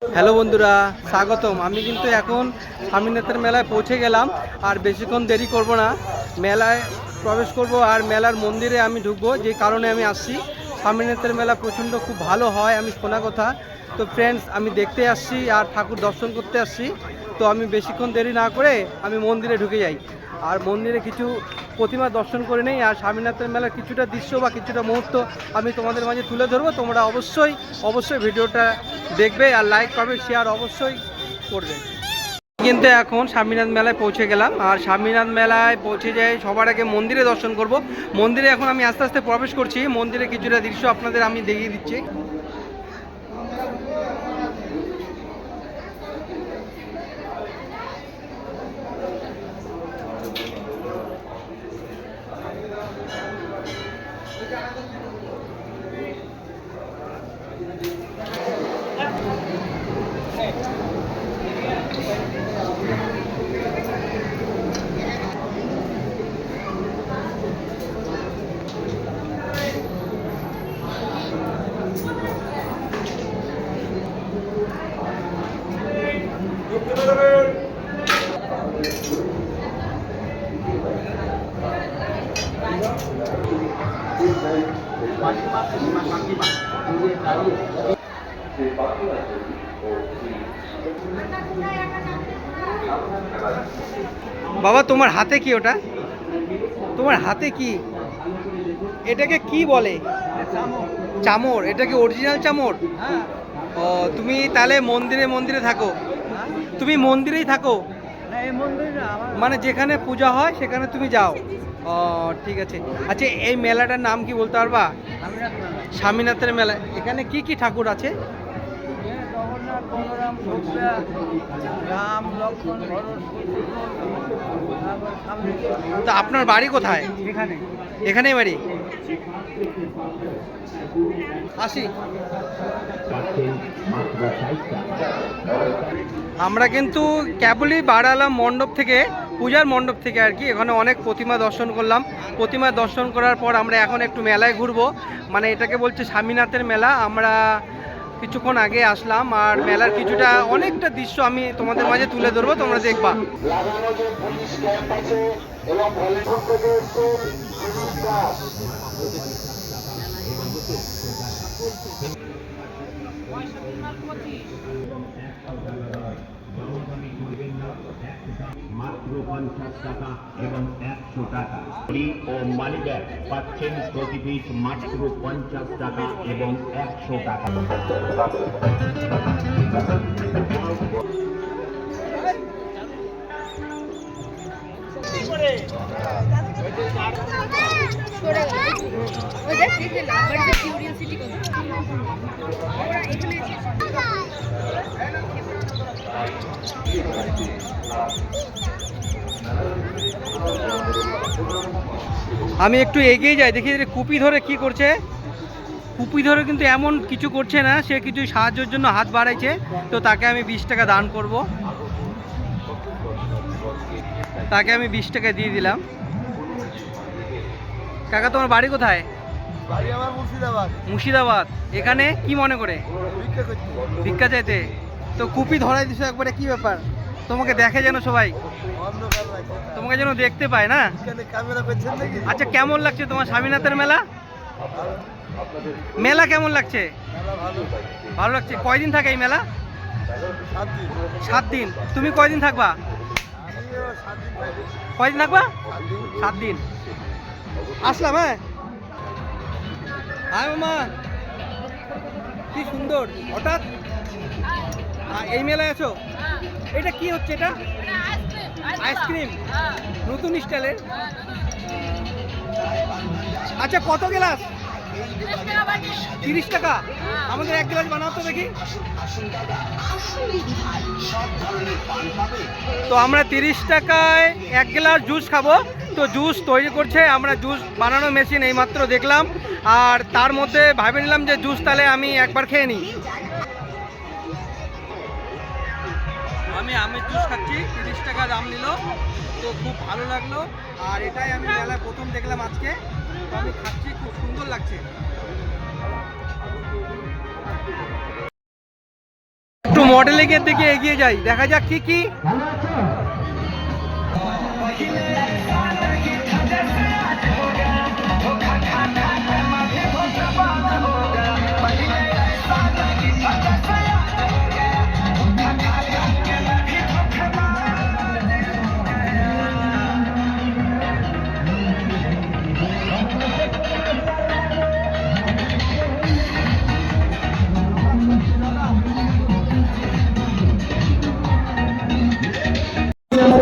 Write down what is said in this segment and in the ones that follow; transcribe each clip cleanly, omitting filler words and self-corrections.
Hello বন্ধুরা, স্বাগতম। আমি কিন্তু এখন স্বামীনাথের মেলায় পৌঁছে গেলাম। আর বেশিক্ষণ দেরি করব না, মেলায় প্রবেশ করব আর মেলার মন্দিরে আমি ঢুকবো। যে কারণে আমি আসছি, স্বামীনাথের মেলা প্রচণ্ড খুব ভালো হয়, আমি শোনা কথা। তো ফ্রেন্ডস, আমি দেখতে আসছি আর ঠাকুর দর্শন করতে আসছি। তো আমি বেশিক্ষণ দেরি না করে আমি মন্দিরে ঢুকে যাই আর মন্দিরে কিছু প্রতিমা দর্শন করে নেই। আর স্বামীনাথের মেলার কিছুটা দৃশ্য বা কিছুটা মুহূর্ত আমি তোমাদের মাঝে তুলে ধরবো। তোমরা অবশ্যই ভিডিওটা দেখবে আর লাইক করবে, শেয়ার অবশ্যই করবে। কিন্তু এখন স্বামীনাথ মেলায় পৌঁছে গেলাম আর স্বামীনাথ মেলায় পৌঁছে যাই সবার আগে মন্দিরে দর্শন করব। মন্দিরে এখন আমি আস্তে আস্তে প্রবেশ করছি। মন্দিরে কিছুটা দৃশ্য আপনাদের আমি দেখিয়ে দিচ্ছি। বাবা, তোমার হাতে কি ওটা? তোমার হাতে কি? এটাকে কি বলে? চামর। এটা কি অরিজিনাল চামর? ও, তুমি তাহলে মন্দিরে থাকো? তুমি মন্দিরেই থাকো? মানে যেখানে পূজা হয় সেখানে তুমি যাও? ও, ঠিক আছে। আচ্ছা, এই মেলাটার নাম কি বলতে পারবা? স্বামীনাথের মেলা। এখানে কি কি ঠাকুর আছে? তা আপনার বাড়ি কোথায়? এখানেই বাড়ি। আসি। আমরা কিন্তু কেবলই বাড়ালাম মণ্ডপ থেকে, পূজার মণ্ডপ থেকে আর কি। এখানে অনেক প্রতিমা দর্শন করলাম। প্রতিমা দর্শন করার পর আমরা এখন একটু মেলায় ঘুরবো। মানে এটাকে বলছে স্বামীনাথের মেলা। আমরা কিছুক্ষণ আগে আসলাম আর মেলার কিছুটা অনেকটা দৃশ্য আমি তোমাদের মাঝে তুলে ধরবো, তোমরা দেখবা। মাত্র 50 টাকা এবং 100 টাকা ও মানি ব্যাগ পাচ্ছেন প্রতি পিস মাত্র 50 টাকা এবং 100 টাকা। আমি একটু এগিয়ে যাই, দেখি কুপি ধরে কি করছে। কুপি ধরে কিন্তু এমন কিছু করছে না, সে কিছু সাহায্যের জন্য হাত বাড়াইছে। তো তাকে আমি 20 টাকা দান করব। তাকে আমি 20 টাকা দিয়ে দিলাম। কাকা, তোমার বাড়ি কোথায়? বাড়ি আমার মুর্শিদাবাদ। মুর্শিদাবাদ। এখানে কি মনে করে? ভিক্ষা করতে। ভিক্ষা চাইতে? তো কুপি ধরাই দিছো একবারে, কি ব্যাপার? তোমাকে দেখে যেন সবাই, অন্ধকার লাগছে। তোমাকে যেন দেখতে পায় না। এখানে ক্যামেরা করছেন নাকি? আচ্ছা, কেমন লাগছে তোমার স্বামীনাথের মেলা? মেলা কেমন লাগছে? মেলা ভালো। ভালো লাগছে। কয়দিন থাকে এই মেলা? 7 দিন। 7 দিন। তুমি কয়দিন থাকবা? আমিও 7 দিন থাকি। কয়দিন থাকবা? 7 দিন। 7 দিন। আসলাম। হ্যাঁ, হাই মামা, কি সুন্দর হঠাৎ এই মেলায় আছো। এটা কি হচ্ছে? এটা আইসক্রিম, নতুন স্টাইলের। আচ্ছা, কত গ্লাস? 30 টাকা। আমাদের 1 গ্লাস বানাও তো দেখি। তো আমরা 30 টাকায় 1 গ্লাস জুস খাবো। তো জুস তৈরি করছে, আমরা জুস বানানো মেশিন এইমাত্র দেখলাম। আর তার মধ্যে ভাবে নিলাম যে জুস তাহলে আমি একবার খেয়ে নিই। আমি আমের জুস খাচ্ছি, 30 টাকা দাম নিল। তো খুব ভালো লাগলো। আর এটাই আমি মেলায় প্রথম দেখলাম আজকে। তো আমি খাচ্ছি, খুব সুন্দর লাগছে। একটু মডেলিংয়ের দিকে এগিয়ে যাই, দেখা যাক কি কি।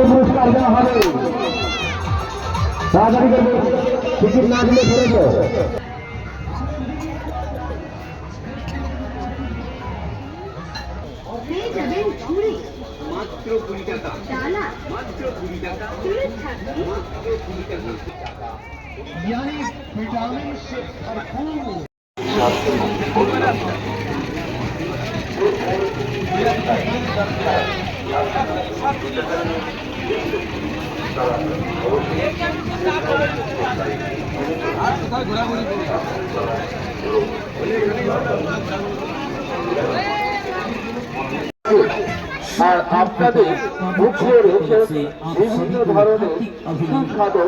পুরস্কার দেওয়া হবে, তাড়াতাড়ি করবে, টিকিট না দিলে ফেরত। মাত্র 20 টাকা, মাত্র 20 টাকা, মাত্র 20 টাকা। আর আপনাদের মুখে রেখে বিভিন্ন ধরনের সুস্বাদু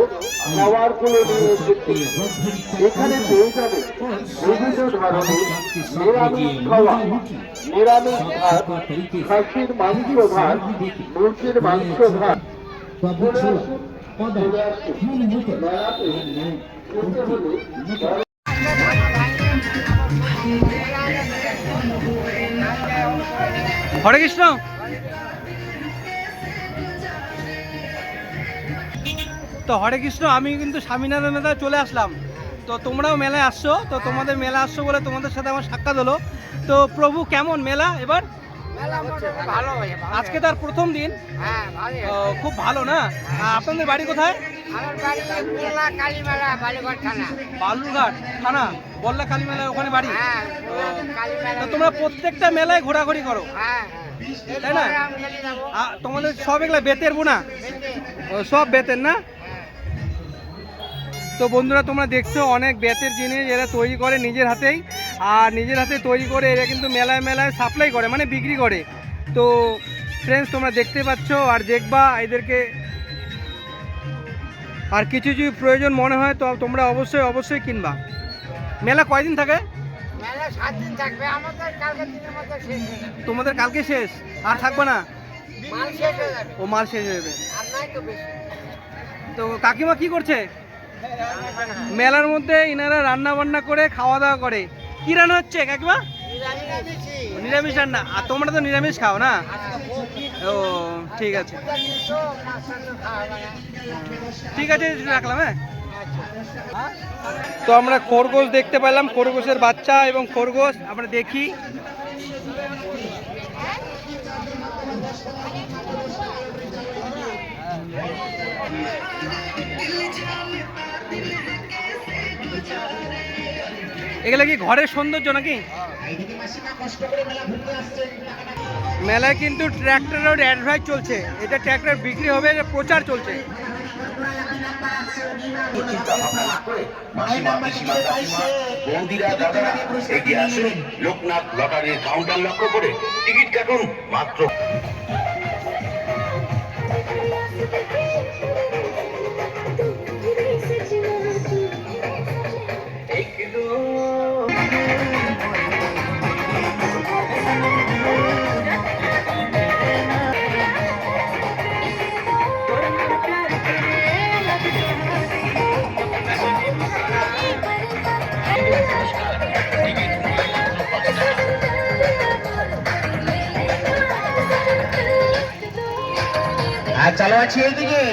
খাবারগুলো নিয়ে এসেছি। এখানে পেয়ে যাবে বিভিন্ন ধরনের নিরামিষ খাবার, নিরামিষ ভাত, খাসির মাংস ভাত, মুরগির মাংস ভাত। হরে কৃষ্ণ। তো হরে কৃষ্ণ, আমি কিন্তু স্বামীনারায়ণ মেলায় চলে আসলাম। তো তোমরাও মেলায় আসছো, তো তোমাদের মেলা আসছো বলে তোমাদের সাথে আমার সাক্ষাৎ হলো। তো প্রভু কেমন মেলা এবার? ভালো, আজকে তার প্রথম দিন। হ্যাঁ ভালোই। খুব ভালো না? আপনাদের বাড়ি কোথায়? আমার বাড়ি বল্লা কালীমেলা, বালিগড় থানা। বালুরঘাট থানা, বল্লা কালীমেলা, ওখানে বাড়ি। হ্যাঁ, কালীমেলা। তো তোমরা প্রত্যেকটা মেলায় ঘোরাঘুরি করো, হ্যাঁ, তাই না? আমি খেলে যাবো। তোমাদের সব এগুলা বেতের বোনা? সব বেতের না? তো বন্ধুরা, তোমরা দেখছো অনেক বেতের জিনিস এরা তৈরি করে নিজের হাতেই, আর নিজের হাতে তৈরি করে এরা কিন্তু মেলায় মেলায় সাপ্লাই করে, মানে বিক্রি করে। তো ফ্রেন্ডস, তোমরা দেখতে পাচ্ছ আর দেখবা এদেরকে। আর কিছু যদি প্রয়োজন মনে হয় তো তোমরা অবশ্যই কিনবা। মেলা কয়দিন থাকে? মেলা 7 দিন থাকবে, আমাদের কালকে দিনের মধ্যে শেষ হয়ে যাবে। তোমাদের কালকে শেষ, আর থাকবে না? মাল শেষ হয়ে যাবে, ও মাল শেষ হয়ে যাবে। আর নাই তো বেশি। তো কাকিমা কি করছে? মেলার মধ্যে ইনারা রান্না বান্না করে খাওয়া দাওয়া করে। কি রান্না হচ্ছে কাকিমা? নিরামিষ রান্না। আর তোমরা তো নিরামিষ খাও না? ও ঠিক আছে, ঠিক আছে, রাখলাম। হ্যাঁ, তো আমরা খরগোশ দেখতে পেলাম, খরগোশের বাচ্চা এবং খরগোশ আমরা দেখি। এগুলা কি ঘরের সৌন্দর্য নাকি? মেলায় কিন্তু ট্র্যাক্টরের অ্যাডভার্টাইজ চলছে, এটা ট্র্যাক্টর বিক্রি হবে, এটা প্রচার চলছে। বৌদিরা, দাদারা, এগিয়ে আসুন লোকনাথ লটারির কাউন্টার লক্ষ্য করে টিকিট কাটুন মাত্র। আর চালু আছে এইদিকে।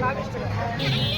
টাকা।